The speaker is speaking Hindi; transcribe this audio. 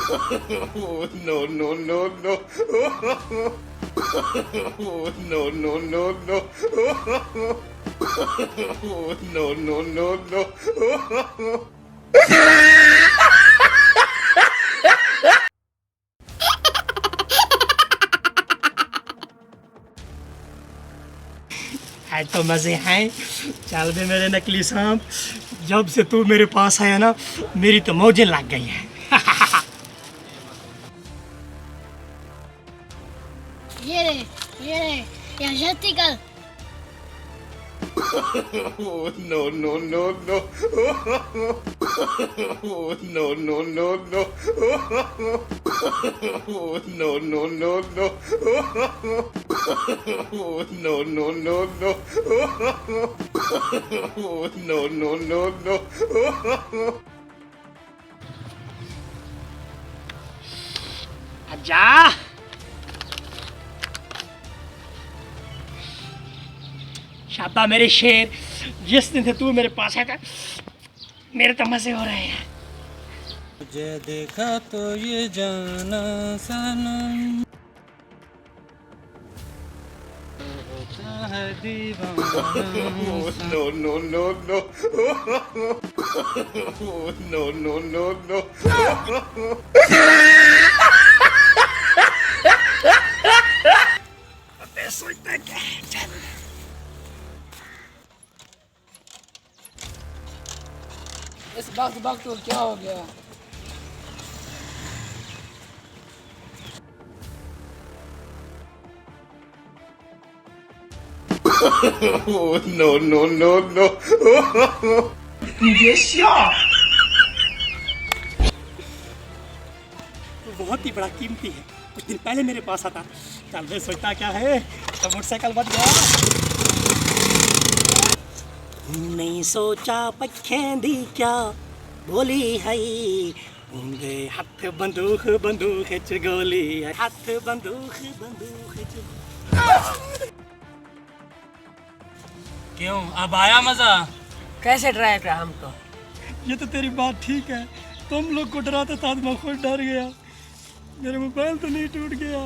Oh, no, no, no, no. Oh, no, no, no, no. Oh, no, no, no, no. आज तो मजे हैं। चल बे मेरे नकली सांप, जब से तू मेरे पास आया ना मेरी तो मौजें लग गई हैं। ये रे या जल्दी कर। Oh, no, no, no, no. Oh, no, no, no, no. Oh, no, no, no, no. Oh, no, no, no, no. Oh, no, no, no, no. आजा शाबा मेरे शेर, जिस दिन से तू मेरे पास आया था मेरे तो मजे हो रहे हैं। तुझे देखा तो ये जाना सनम होता है दीवाना। Oh, no, no, no, no. Oh, no, no, no, no. अबे सोचता क्या है, चल। इस वक्त तो क्या हो गया? Oh, no, no, no, no. तू बहुत ही बड़ा कीमती है, कुछ दिन पहले मेरे पास आता। चल बे सोचता क्या है, तो मोटरसाइकिल बच गया। नहीं सोचा पखें दी क्या बोली है, उनके हाथ बंदूक बंदूक च गोली है, हाथ बंदूक बंदूक च। क्यों अब आया मजा? कैसे ट्राई करा हमको? ये तो तेरी बात ठीक है, तुम लोग को डराते साथ मैं खुद डर गया। मेरा मोबाइल तो नहीं टूट गया।